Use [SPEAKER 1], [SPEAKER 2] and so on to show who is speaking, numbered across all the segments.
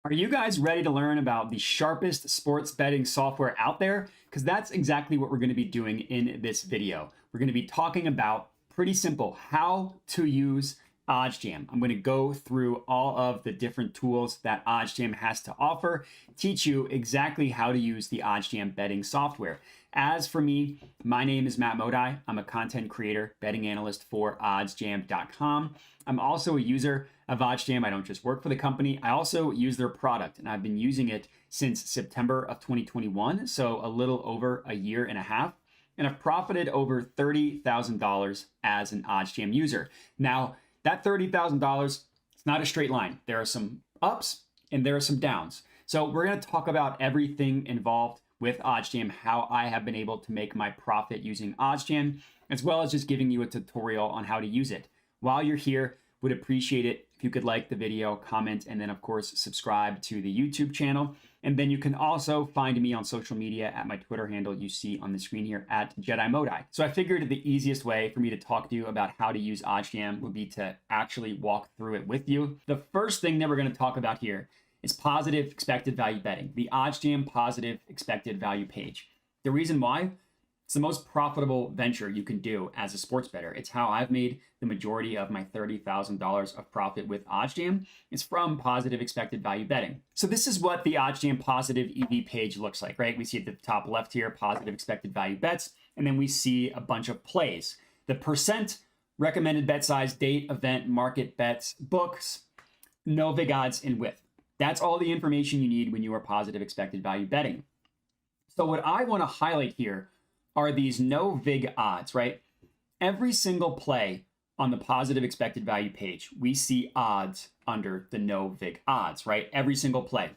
[SPEAKER 1] Are you guys ready to learn about the sharpest sports betting software out there? Because that's exactly what we're going to be doing in this video. We're going to be talking about, pretty simple, how to use OddsJam. I'm going to go through all of the different tools that OddsJam has to offer, teach you exactly how to use the OddsJam betting software. As for me, my name is Matt Modi. I'm a content creator, betting analyst for OddsJam.com. I'm also a user of OddsJam. I don't just work for the company. I also use their product, and I've been using it since September of 2021, so a little over a year and a half. And I've profited over $30,000 as an OddsJam user. Now, that $30,000, it's not a straight line. There are some ups and there are some downs. So we're going to talk about everything involved with OddsJam, how I have been able to make my profit using OddsJam, as well as just giving you a tutorial on how to use it. While you're here, would appreciate it if you could like the video, comment, and then of course subscribe to the YouTube channel. And then you can also find me on social media at my Twitter handle you see on the screen here at JediModi. So I figured the easiest way for me to talk to you about how to use OddsJam would be to actually walk through it with you. The first thing that we're going to talk about here is positive expected value betting, the OddsJam positive expected value page. The reason why, it's the most profitable venture you can do as a sports bettor. It's how I've made the majority of my $30,000 of profit with OddsJam. It's from positive expected value betting. So this is what the OddsJam positive EV page looks like, right? We see at the top left here, positive expected value bets, and then we see a bunch of plays. The percent, recommended bet size, date, event, market, bets, books, no vig odds, and width. That's all the information you need when you are positive expected value betting. So what I want to highlight here are these no vig odds, right? Every single play on the positive expected value page, we see odds under the no vig odds, right? Every single play.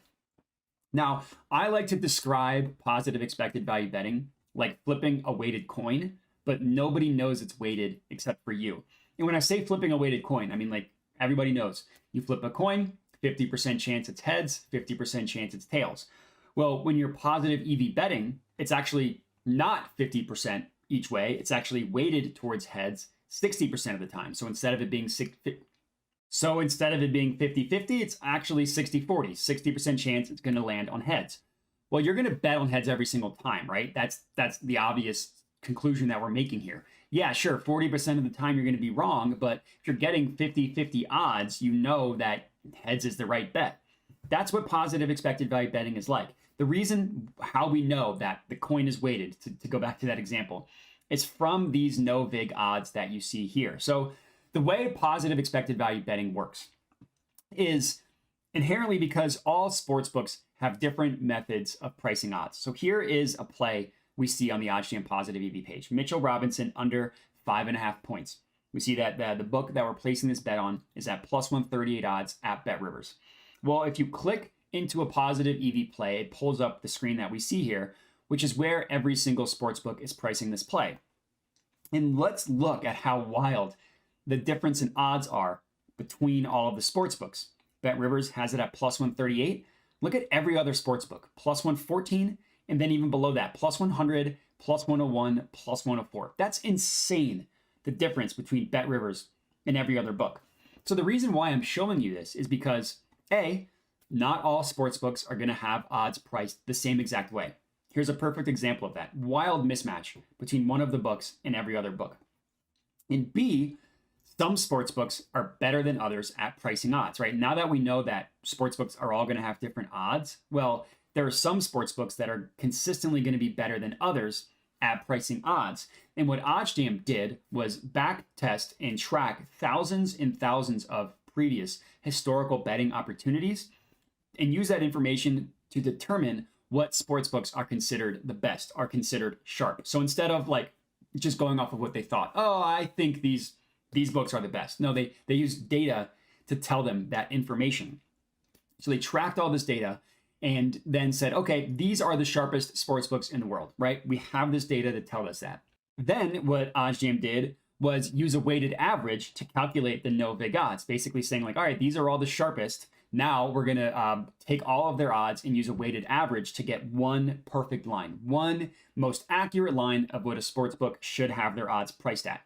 [SPEAKER 1] Now, I like to describe positive expected value betting like flipping a weighted coin, but nobody knows it's weighted except for you. And when I say flipping a weighted coin, I mean like everybody knows. You flip a coin, 50% chance it's heads, 50% chance it's tails. Well, when you're positive EV betting, it's actually not 50% each way. It's actually weighted towards heads 60% of the time. So instead of it being 50-50, it's actually 60-40, 60% chance it's going to land on heads. Well, you're going to bet on heads every single time, right? That's the obvious conclusion that we're making here. Yeah, sure, 40% of the time you're going to be wrong, but if you're getting 50-50 odds, you know that heads is the right bet. That's what positive expected value betting is like. The reason how we know that the coin is weighted, to go back to that example, is from these no vig odds that you see here. So the way positive expected value betting works is inherently because all sportsbooks have different methods of pricing odds. So here is a play we see on the OddsJam positive EV page. Mitchell Robinson under 5.5 points. We see that the book that we're placing this bet on is at plus 138 odds at BetRivers. Well, if you click into a positive EV play, it pulls up the screen that we see here, which is where every single sportsbook is pricing this play. And let's look at how wild the difference in odds are between all of the sportsbooks. BetRivers has it at plus 138. Look at every other sportsbook, plus 114, and then even below that, plus 100, plus 101, plus 104. That's insane, the difference between BetRivers and every other book. So the reason why I'm showing you this is because, A, not all sportsbooks are going to have odds priced the same exact way. Here's a perfect example of that. Wild mismatch between one of the books and every other book. And B, some sportsbooks are better than others at pricing odds, right? Now that we know that sportsbooks are all going to have different odds, well, there are some sportsbooks that are consistently going to be better than others at pricing odds. And what OddsJam did was back test and track thousands and thousands of previous historical betting opportunities and use that information to determine what sportsbooks are considered the best, are considered sharp. So instead of like just going off of what they thought, oh, I think these books are the best. No, they use data to tell them that information. So they tracked all this data and then said, okay, these are the sharpest sportsbooks in the world, right? We have this data to tell us that. Then what OddsJam did was use a weighted average to calculate the no vig odds, basically saying like, all right, these are all the sharpest. Now we're going to take all of their odds and use a weighted average to get one perfect line, one most accurate line of what a sportsbook should have their odds priced at.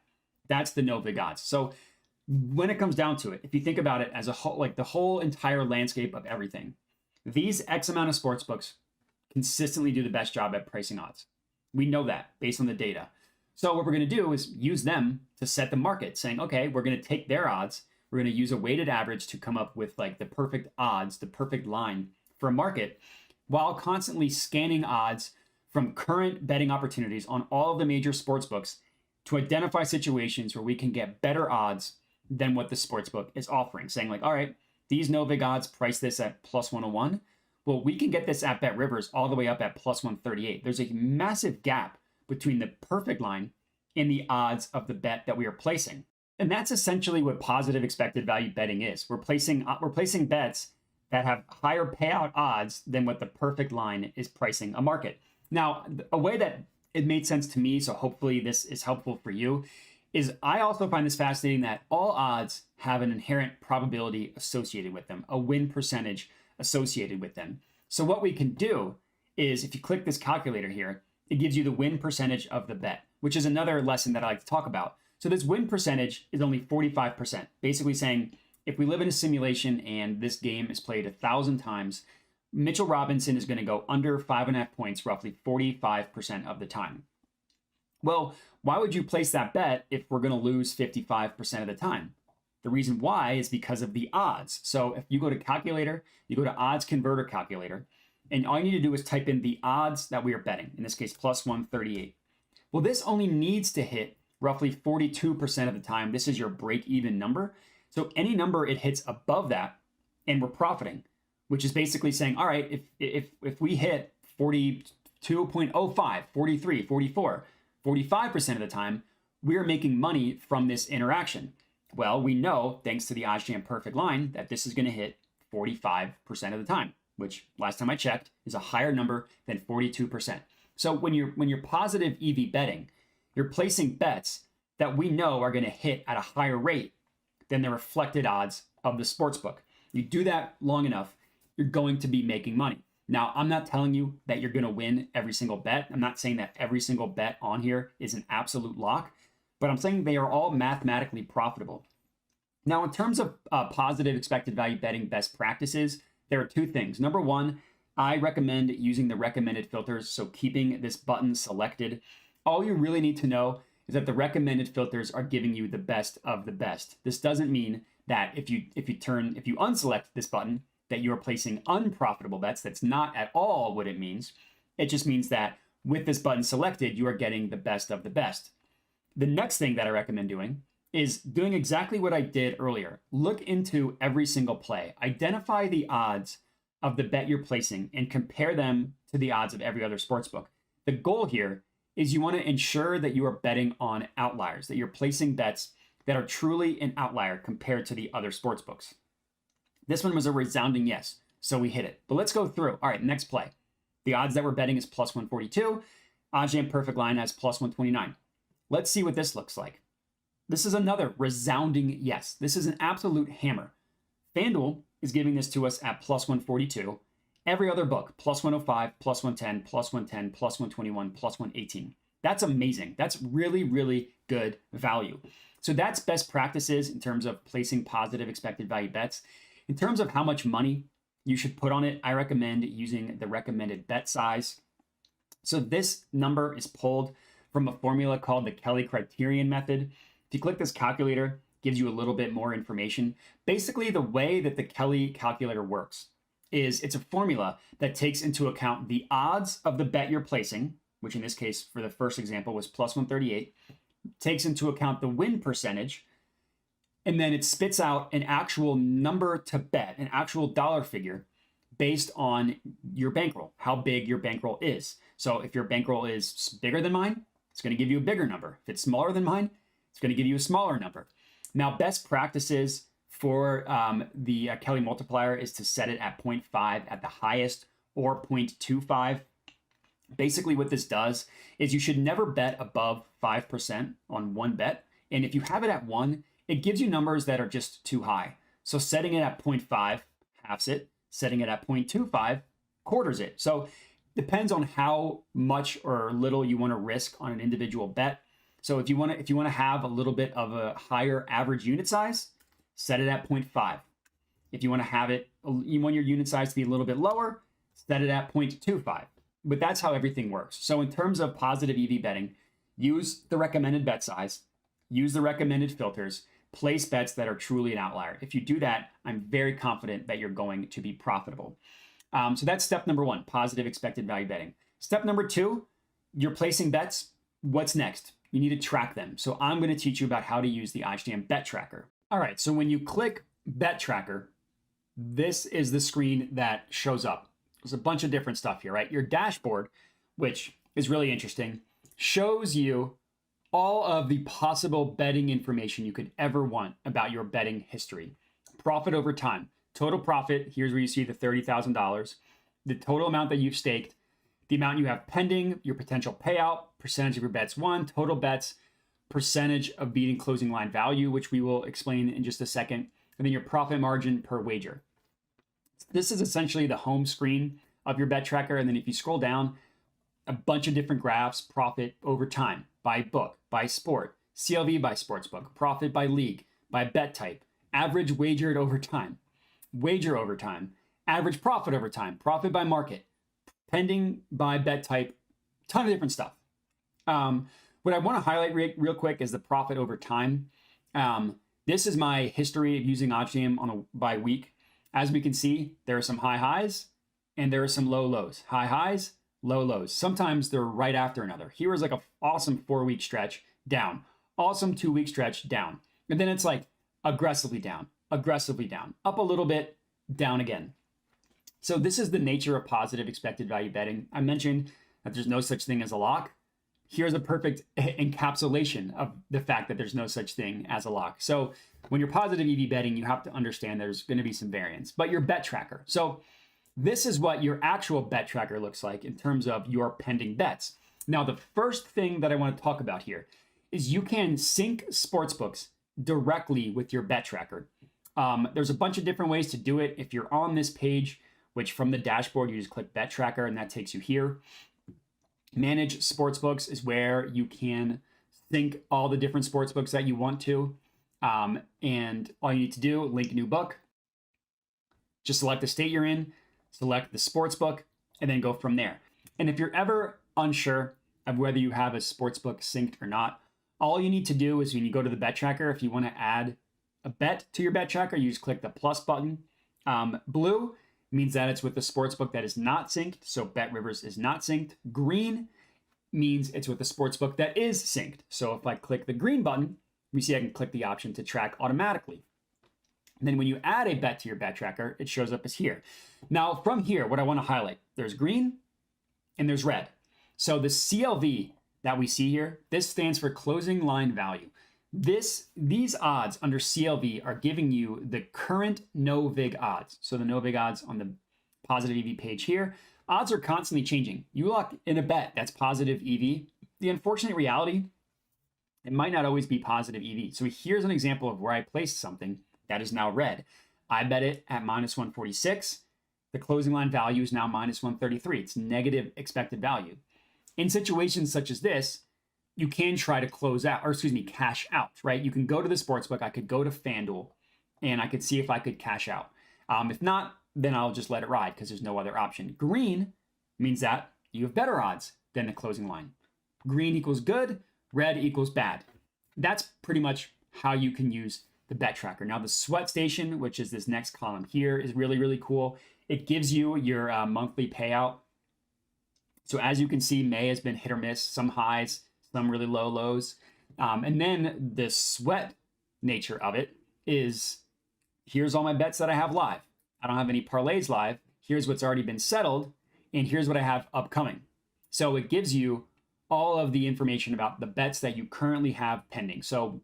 [SPEAKER 1] That's the no vig odds. So when it comes down to it, if you think about it as a whole, like the whole entire landscape of everything, These X amount of sportsbooks consistently do the best job at pricing odds. We know that based on the data. So what we're going to do is use them to set the market, saying, okay, we're going to take their odds. We're going to use a weighted average to come up with like the perfect odds, the perfect line for a market, while constantly scanning odds from current betting opportunities on all of the major sportsbooks to identify situations where we can get better odds than what the sportsbook is offering. Saying like, all right, these no-vig odds price this at plus 101. Well, we can get this at Bet Rivers all the way up at plus 138. There's a massive gap between the perfect line and the odds of the bet that we are placing. And that's essentially what positive expected value betting is. We're placing bets that have higher payout odds than what the perfect line is pricing a market. Now, a way that it made sense to me, so hopefully this is helpful for you, is I also find this fascinating that all odds have an inherent probability associated with them, a win percentage associated with them. So what we can do is if you click this calculator here, it gives you the win percentage of the bet, which is another lesson that I like to talk about. So this win percentage is only 45%, basically saying if we live in a simulation and this game is played 1,000 times, Mitchell Robinson is going to go under 5.5 points roughly 45% of the time. Well, why would you place that bet if we're going to lose 55% of the time? The reason why is because of the odds. So if you go to calculator, you go to odds converter calculator, and all you need to do is type in the odds that we are betting, in this case, plus 138. Well, this only needs to hit roughly 42% of the time. This is your break-even number. So any number it hits above that, and we're profiting, which is basically saying, all right, if we hit 42.05, 43, 44, 45% of the time, we're making money from this interaction. Well, we know, thanks to the OddsJam perfect line, that this is going to hit 45% of the time, which last time I checked is a higher number than 42%. So when you're positive EV betting, you're placing bets that we know are going to hit at a higher rate than the reflected odds of the sportsbook. You do that long enough, you're going to be making money. Now, I'm not telling you that you're going to win every single bet. I'm not saying that every single bet on here is an absolute lock, but I'm saying they are all mathematically profitable. Now, in terms of positive expected value betting best practices, there are two things. Number one, I recommend using the recommended filters. So keeping this button selected. All you really need to know is that the recommended filters are giving you the best of the best. This doesn't mean that if you unselect this button, that you are placing unprofitable bets. That's not at all what it means. It just means that with this button selected, you are getting the best of the best. The next thing that I recommend doing is doing exactly what I did earlier. Look into every single play. Identify the odds of the bet you're placing and compare them to the odds of every other sportsbook. The goal here is you want to ensure that you are betting on outliers, that you're placing bets that are truly an outlier compared to the other sportsbooks. This one was a resounding yes, so we hit it. But let's go through. All right, next play. The odds that we're betting is plus 142. OddsJam perfect line has plus 129. Let's see what this looks like. This is another resounding yes. This is an absolute hammer. FanDuel is giving this to us at plus 142. Every other book, plus 105, plus 110, plus 110, plus 121, plus 118. That's amazing. That's really, really good value. So that's best practices in terms of placing positive expected value bets. In terms of how much money you should put on it, I recommend using the recommended bet size. So this number is pulled from a formula called the Kelly Criterion method. If you click this calculator, it gives you a little bit more information. Basically, the way that the Kelly calculator works is it's a formula that takes into account the odds of the bet you're placing, which in this case, for the first example, was plus 138, takes into account the win percentage, and then it spits out an actual number to bet, an actual dollar figure based on your bankroll, how big your bankroll is. So if your bankroll is bigger than mine, it's going to give you a bigger number. If it's smaller than mine, it's going to give you a smaller number. Now, best practices for the Kelly multiplier is to set it at 0.5 at the highest or 0.25. Basically, what this does is you should never bet above 5% on one bet. And if you have it at 1, it gives you numbers that are just too high. So setting it at 0.5 halves it, setting it at 0.25 quarters it. So depends on how much or little you want to risk on an individual bet. So if you want to have a little bit of a higher average unit size, set it at 0.5. If you want to have it, you want your unit size to be a little bit lower, set it at 0.25. But that's how everything works. So in terms of positive EV betting, use the recommended bet size, use the recommended filters, place bets that are truly an outlier. If you do that, I'm very confident that you're going to be profitable. So that's step number one, positive expected value betting. Step number two, you're placing bets. What's next? You need to track them. So I'm going to teach you about how to use the OddsJam bet tracker. All right, so when you click bet tracker, this is the screen that shows up. There's a bunch of different stuff here, right? Your dashboard, which is really interesting, shows you all of the possible betting information you could ever want about your betting history. Profit over time, total profit. Here's where you see the $30,000, the total amount that you've staked, the amount you have pending, your potential payout, percentage of your bets won, total bets, percentage of beating closing line value, which we will explain in just a second, and then your profit margin per wager. This is essentially the home screen of your bet tracker. And then if you scroll down, a bunch of different graphs, profit over time, by book, by sport, CLV by sportsbook, profit by league, by bet type, average wagered over time, wager over time, average profit over time, profit by market, pending by bet type, ton of different stuff. What I want to highlight real quick is the profit over time. This is my history of using OddsJam by week. As we can see, there are some high highs and there are some low lows. High highs, low lows. Sometimes they're right after another. Here is like an awesome 4-week stretch down, awesome 2-week stretch down. And then it's like aggressively down, up a little bit, down again. So this is the nature of positive expected value betting. I mentioned that there's no such thing as a lock. Here's a perfect encapsulation of the fact that there's no such thing as a lock. So when you're positive EV betting, you have to understand there's going to be some variance, but your bet tracker. So this is what your actual bet tracker looks like in terms of your pending bets. Now, the first thing that I want to talk about here is you can sync sportsbooks directly with your bet tracker. There's a bunch of different ways to do it. If you're on this page, which from the dashboard, you just click bet tracker and that takes you here. Manage sportsbooks is where you can sync all the different sportsbooks that you want to. And all you need to do, link new book, just select the state you're in, select the sportsbook, and then go from there. And if you're ever unsure of whether you have a sportsbook synced or not, all you need to do is when you go to the bet tracker, if you want to add a bet to your bet tracker, you just click the plus button. Blue means that it's with the sportsbook that is not synced. So Bet Rivers is not synced. Green means it's with the sportsbook that is synced. So if I click the green button, we see I can click the option to track automatically. And then when you add a bet to your bet tracker, it shows up as here. Now from here, what I want to highlight, there's green and there's red. So the CLV that we see here, this stands for closing line value. These odds under CLV are giving you the current no vig odds. So the no vig odds on the positive EV page here, odds are constantly changing. You lock in a bet that's positive EV. The unfortunate reality, it might not always be positive EV. So here's an example of where I placed something that is now red. I bet it at -146. The closing line value is now -133. It's negative expected value. In situations such as this, you can try to cash out, right? You can go to the sportsbook. I could go to FanDuel and I could see if I could cash out. If not, then I'll just let it ride because there's no other option. Green means that you have better odds than the closing line. Green equals good, red equals bad. That's pretty much how you can use the bet tracker. Now the sweat station, which is this next column here, is really, really cool. It gives you your monthly payout. So as you can see, May has been hit or miss, some highs, some really low lows. And then the sweat nature of it is, here's all my bets that I have live. I don't have any parlays live. Here's what's already been settled. And here's what I have upcoming. So it gives you all of the information about the bets that you currently have pending. So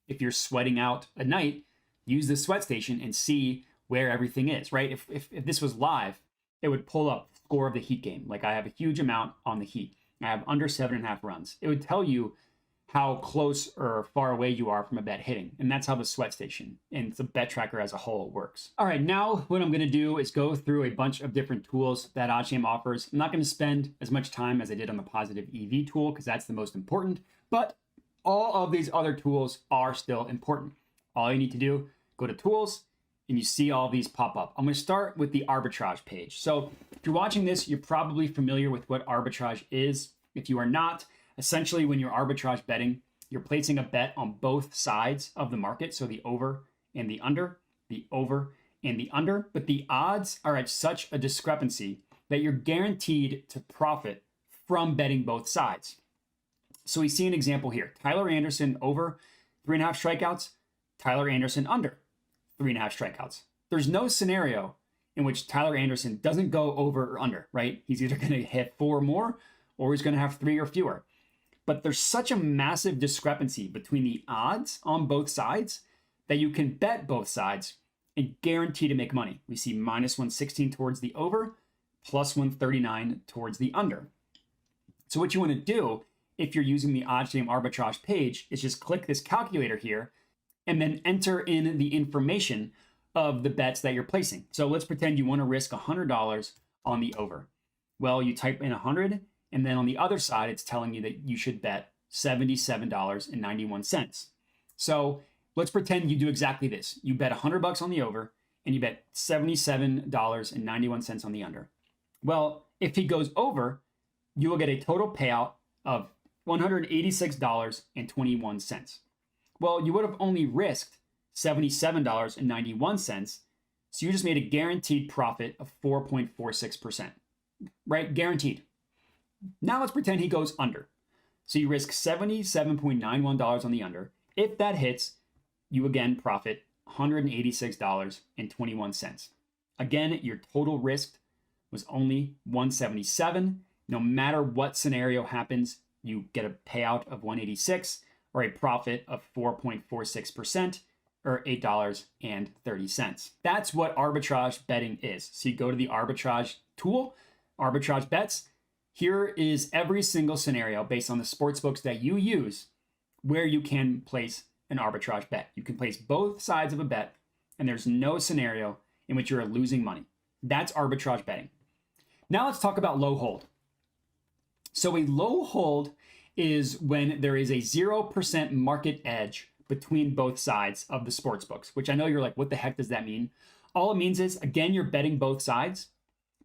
[SPEAKER 1] if you're sweating out a night, use the sweat station and see where everything is, right? If this was live, it would pull up score of the Heat game. Like I have a huge amount on the Heat. I have under 7.5 runs. It would tell you how close or far away you are from a bet hitting. And that's how the sweat station and the bet tracker as a whole works. All right, now what I'm gonna do is go through a bunch of different tools that OddsJam offers. I'm not gonna spend as much time as I did on the positive EV tool because that's the most important, but all of these other tools are still important. All you need to do, go to tools and you see all these pop up. I'm going to start with the arbitrage page. So if you're watching this, you're probably familiar with what arbitrage is. If you are not, essentially when you're arbitrage betting, you're placing a bet on both sides of the market. So the over and the under, the over and the under, but the odds are at such a discrepancy that you're guaranteed to profit from betting both sides. So we see an example here. Tyler Anderson over 3.5 strikeouts, Tyler Anderson under 3.5 strikeouts. There's no scenario in which Tyler Anderson doesn't go over or under, right? He's either going to hit 4 or more, or he's going to have 3 or fewer. But there's such a massive discrepancy between the odds on both sides that you can bet both sides and guarantee to make money. We see -116 towards the over, +139 towards the under. So what you want to do if you're using the OddsJam arbitrage page is just click this calculator here and then enter in the information of the bets that you're placing. So let's pretend you want to risk $100 on the over. Well, you type in 100, and then on the other side, it's telling you that you should bet $77.91. So let's pretend you do exactly this. You bet $100 on the over, and you bet $77.91 on the under. Well, if he goes over, you will get a total payout of $186.21. Well, you would have only risked $77.91, so you just made a guaranteed profit of 4.46%, right? Guaranteed. Now let's pretend he goes under. So you risk $77.91 on the under. If that hits, you again profit $186.21. Again, your total risk was only $177. No matter what scenario happens, you get a payout of $186 or a profit of 4.46% or $8.30. That's what arbitrage betting is. So you go to the arbitrage tool, arbitrage bets. Here is every single scenario based on the sports books that you use where you can place an arbitrage bet. You can place both sides of a bet, and there's no scenario in which you're losing money. That's arbitrage betting. Now let's talk about low hold. So a low hold is when there is a 0% market edge between both sides of the sports books, which I know you're like, what the heck does that mean? All it means is, again, you're betting both sides,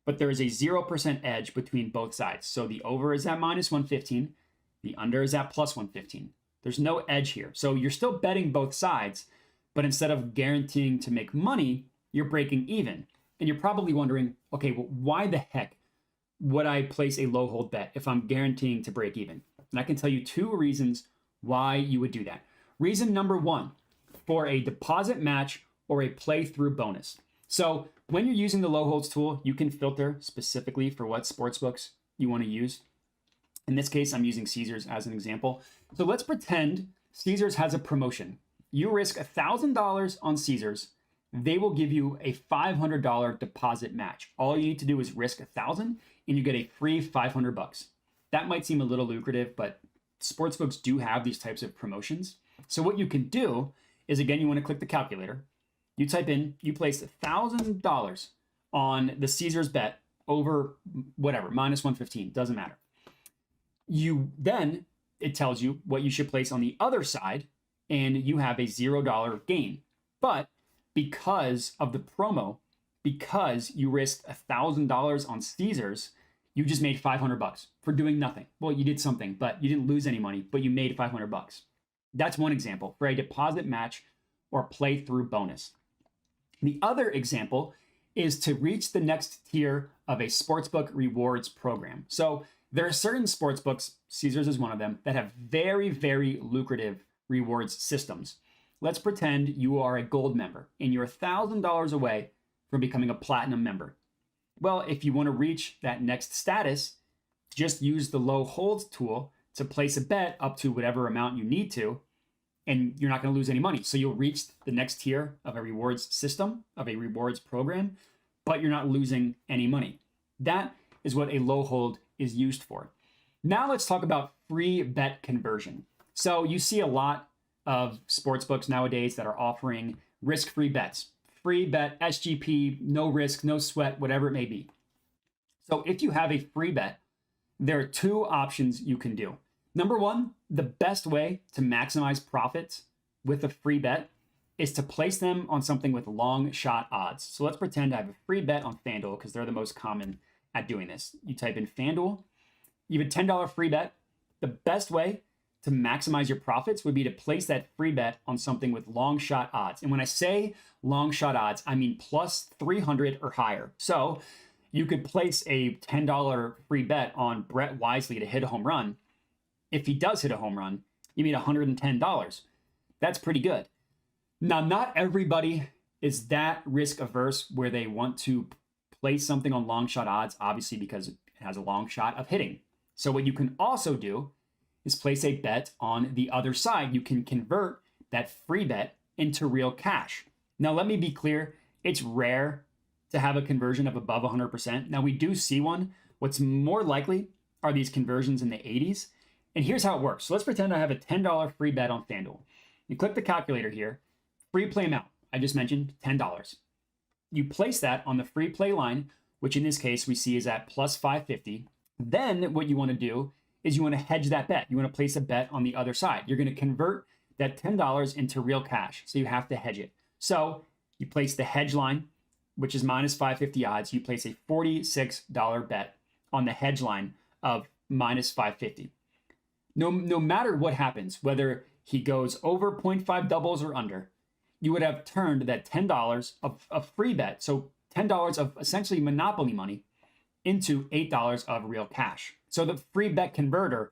[SPEAKER 1] but there is a 0% edge between both sides. So the over is at -115, the under is at +115. There's no edge here. So you're still betting both sides, but instead of guaranteeing to make money, you're breaking even. And you're probably wondering, okay, well, why the heck would I place a low hold bet if I'm guaranteeing to break even? And I can tell you 2 reasons why you would do that. Reason number 1, for a deposit match or a playthrough bonus. So when you're using the low holds tool, you can filter specifically for what sportsbooks you want to use. In this case, I'm using Caesars as an example. So let's pretend Caesars has a promotion. You risk $1,000 on Caesars. They will give you a $500 deposit match. All you need to do is risk $1,000 and you get a free $500. That might seem a little lucrative, but sportsbooks do have these types of promotions. So what you can do is, again, you want to click the calculator. You type in, you place $1,000 on the Caesars bet over whatever, -115, doesn't matter. Then it tells you what you should place on the other side, and you have a $0 gain. But because of the promo, because you risked $1,000 on Caesars, you just made $500 for doing nothing. Well, you did something, but you didn't lose any money, but you made $500. That's one example for a deposit match or playthrough bonus. The other example is to reach the next tier of a sportsbook rewards program. So there are certain sportsbooks, Caesars is one of them, that have very, very lucrative rewards systems. Let's pretend you are a gold member and you're $1,000 away from becoming a platinum member. Well, if you want to reach that next status, just use the low hold tool to place a bet up to whatever amount you need to, and you're not going to lose any money. So you'll reach the next tier of a rewards system, of a rewards program, but you're not losing any money. That is what a low hold is used for. Now let's talk about free bet conversion. So you see a lot of sportsbooks nowadays that are offering risk-free bets. Free bet, SGP, no risk, no sweat, whatever it may be. So if you have a free bet, there are 2 options you can do. Number 1, the best way to maximize profits with a free bet is to place them on something with long shot odds. So let's pretend I have a free bet on FanDuel because they're the most common at doing this. You type in FanDuel, you have a $10 free bet. The best way to maximize your profits would be to place that free bet on something with long shot odds. And when I say long shot odds, I mean plus 300 or higher. So you could place a $10 free bet on Brett Wisely to hit a home run. If he does hit a home run, you made $110. That's pretty good. Now, not everybody is that risk averse where they want to place something on long shot odds, obviously because it has a long shot of hitting. So what you can also do is place a bet on the other side. You can convert that free bet into real cash. Now, let me be clear. It's rare to have a conversion of above 100%. Now, we do see one. What's more likely are these conversions in the 80s. And here's how it works. So let's pretend I have a $10 free bet on FanDuel. You click the calculator here. Free play amount, I just mentioned $10. You place that on the free play line, which in this case we see is at plus 550. Then what you want to do is you want to hedge that bet. You want to place a bet on the other side. You're going to convert that $10 into real cash. So you have to hedge it. So you place the hedge line, which is minus 550 odds. You place a $46 bet on the hedge line of minus 550. No matter what happens, whether he goes over 0.5 doubles or under, you would have turned that $10 of a free bet, so $10 of essentially monopoly money, into $8 of real cash. So the free bet converter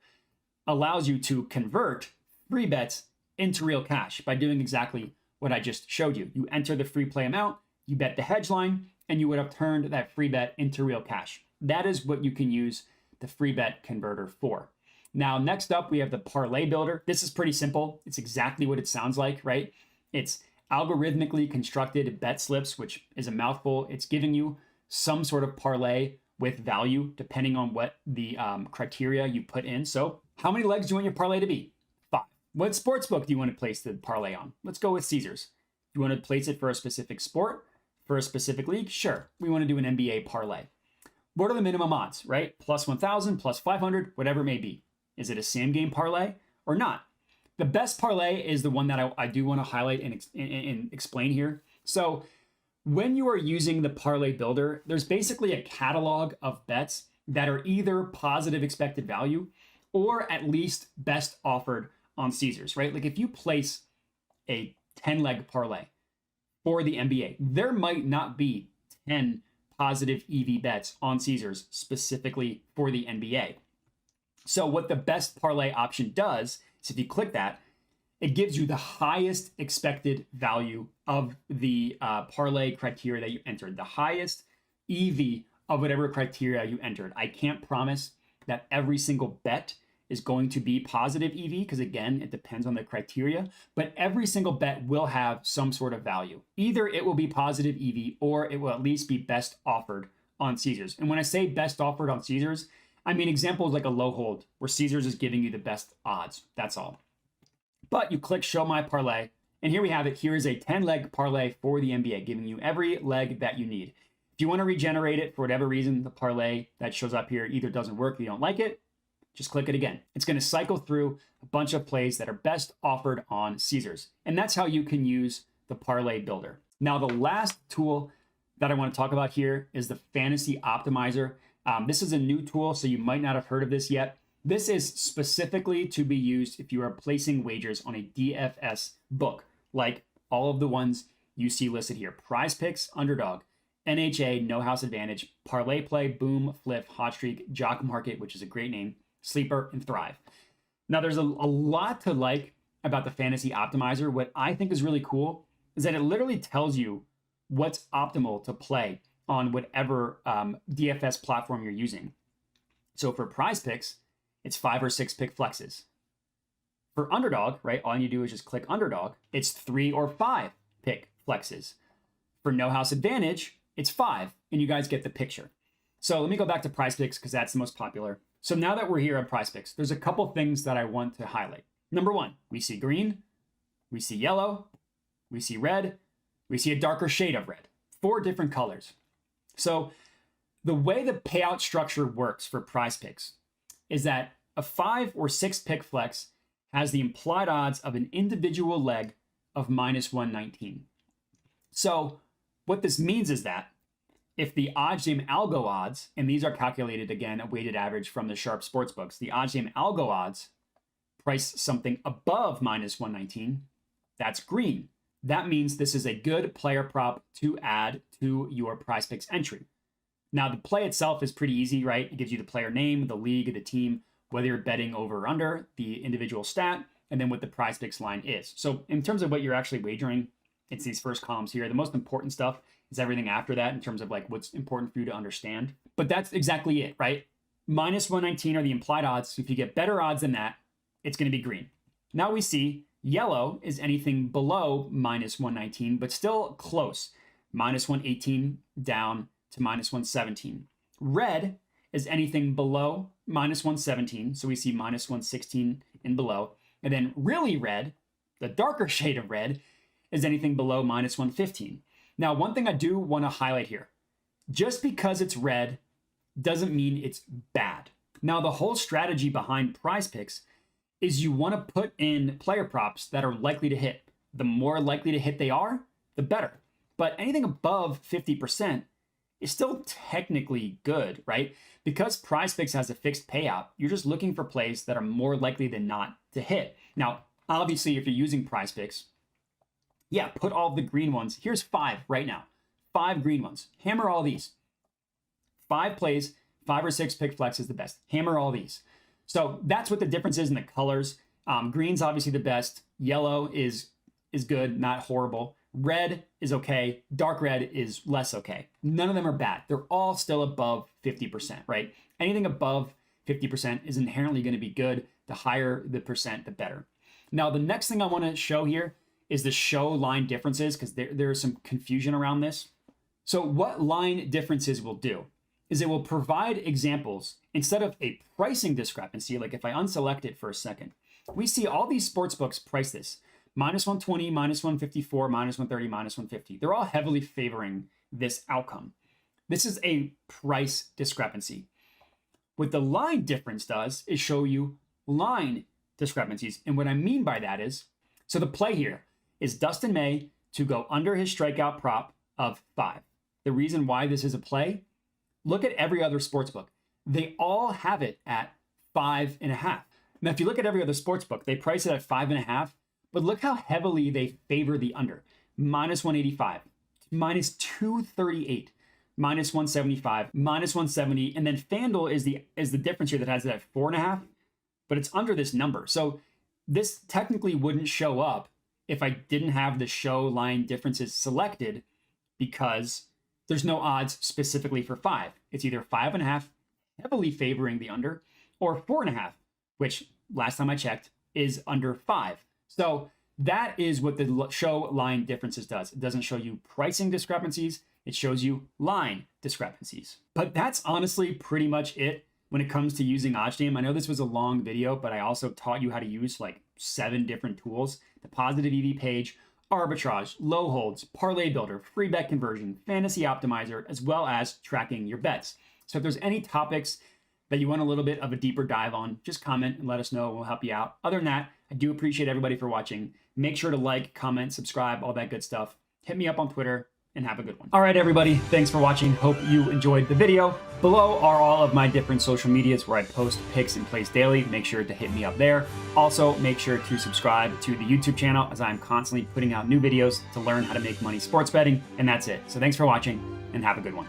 [SPEAKER 1] allows you to convert free bets into real cash by doing exactly what I just showed you. You enter the free play amount, you bet the hedge line, and you would have turned that free bet into real cash. That is what you can use the free bet converter for. Now, next up, we have the Parlay Builder. This is pretty simple. It's exactly what it sounds like, right? It's algorithmically constructed bet slips, which is a mouthful. It's giving you some sort of parlay with value, depending on what the criteria you put in. So how many legs do you want your parlay to be? 5. What sportsbook do you want to place the parlay on? Let's go with Caesars. You want to place it for a specific sport, for a specific league? Sure. We want to do an NBA parlay. What are the minimum odds, right? Plus 1,000, plus 500, whatever it may be. Is it a same game parlay or not? The best parlay is the one that I do want to highlight and explain here. So when you are using the Parlay Builder, there's basically a catalog of bets that are either positive expected value or at least best offered on Caesars, right? Like if you place a 10-leg parlay for the NBA, there might not be 10 positive EV bets on Caesars specifically for the NBA. So what the best parlay option does is if you click that, it gives you the highest expected value of the parlay criteria that you entered, the highest EV of whatever criteria you entered. I can't promise that every single bet is going to be positive EV because, again, it depends on the criteria, but every single bet will have some sort of value. Either it will be positive EV or it will at least be best offered on Caesars. And when I say best offered on Caesars, I mean examples like a low hold where Caesars is giving you the best odds. That's all. But you click show my parlay, and here we have it. Here is a 10-leg parlay for the NBA, giving you every leg that you need. If you want to regenerate it for whatever reason, the parlay that shows up here either doesn't work or you don't like it, just click it again. It's going to cycle through a bunch of plays that are best offered on Caesars. And that's how you can use the Parlay Builder. Now, the last tool that I want to talk about here is the Fantasy Optimizer. This is a new tool, so you might not have heard of this yet. This is specifically to be used if you are placing wagers on a DFS book, like all of the ones you see listed here. Prize Picks, Underdog, NHA, No House Advantage, Parlay Play, Boom, Flip, Hot Streak, Jock Market, which is a great name, Sleeper, and Thrive. Now, there's a lot to like about the Fantasy Optimizer. What I think is really cool is that it literally tells you what's optimal to play on whatever DFS platform you're using. So for Prize Picks, it's 5 or 6 pick flexes. For Underdog, right, all you do is just click Underdog. It's 3 or 5 pick flexes. For No House Advantage, it's 5, and you guys get the picture. So let me go back to Prize Picks because that's the most popular. So now that we're here on Prize Picks, there's a couple things that I want to highlight. Number 1, we see green, we see yellow, we see red, we see a darker shade of red. 4 different colors. So the way the payout structure works for Prize Picks is that a 5 or 6 pick flex has the implied odds of an individual leg of minus 119. So what this means is that if the OddsJam algo odds, and these are calculated again, a weighted average from the Sharp Sportsbooks, the OddsJam algo odds price something above minus 119, that's green. That means this is a good player prop to add to your PrizePicks entry. Now, the play itself is pretty easy, right? It gives you the player name, the league, the team, whether you're betting over or under, the individual stat, and then what the PrizePicks line is. So in terms of what you're actually wagering, it's these first columns here. The most important stuff is everything after that in terms of like what's important for you to understand. But that's exactly it, right? Minus 119 are the implied odds. So if you get better odds than that, it's going to be green. Now we see yellow is anything below minus 119, but still close. Minus 118 down to minus 117. Red is anything below minus 117. So we see minus 116 and below. And then really red, the darker shade of red, is anything below minus 115. Now, one thing I do want to highlight here, just because it's red doesn't mean it's bad. Now, the whole strategy behind PrizePicks is you want to put in player props that are likely to hit. The more likely to hit they are, the better. But anything above 50% is still technically good, right? Because PrizePicks has a fixed payout, you're just looking for plays that are more likely than not to hit. Now, obviously, if you're using PrizePicks, yeah, put all the green ones. Here's 5 right now. 5 green ones. Hammer all these. 5 plays, 5 or 6 pick flex is the best. Hammer all these. So that's what the difference is in the colors. Green's obviously the best. Yellow is good, not horrible. Red is okay. Dark red is less okay. None of them are bad. They're all still above 50%, right? Anything above 50% is inherently going to be good. The higher the percent, the better. Now, the next thing I want to show here is the show line differences, because there is some confusion around this. So what line differences will do is it will provide examples instead of a pricing discrepancy. Like if I unselect it for a second, we see all these sports books price this. Minus 120, minus 154, minus 130, minus 150. They're all heavily favoring this outcome. This is a price discrepancy. What the line difference does is show you line discrepancies. And what I mean by that is, so the play here is Dustin May to go under his strikeout prop of 5. The reason why this is a play, look at every other sportsbook. They all have it at 5.5. Now, if you look at every other sportsbook, they price it at 5.5. But look how heavily they favor the under. Minus 185, minus 238, minus 175, minus 170. And then FanDuel is the difference here that has it at 4.5, but it's under this number. So this technically wouldn't show up if I didn't have the show line differences selected, because there's no odds specifically for 5. It's either 5.5, heavily favoring the under, or 4.5, which last time I checked is under 5. So that is what the show line differences does. It doesn't show you pricing discrepancies. It shows you line discrepancies. But that's honestly pretty much it when it comes to using OddsJam. I know this was a long video, but I also taught you how to use like 7 different tools: the positive EV page, arbitrage, low holds, parlay builder, free bet conversion, fantasy optimizer, as well as tracking your bets. So if there's any topics that you want a little bit of a deeper dive on, just comment and let us know. We'll help you out. Other than that, I do appreciate everybody for watching. Make sure to like, comment, subscribe, all that good stuff. Hit me up on Twitter and have a good one. All right, everybody. Thanks for watching. Hope you enjoyed the video. Below are all of my different social medias where I post picks and plays daily. Make sure to hit me up there. Also, make sure to subscribe to the YouTube channel, as I'm constantly putting out new videos to learn how to make money sports betting. And that's it. So thanks for watching and have a good one.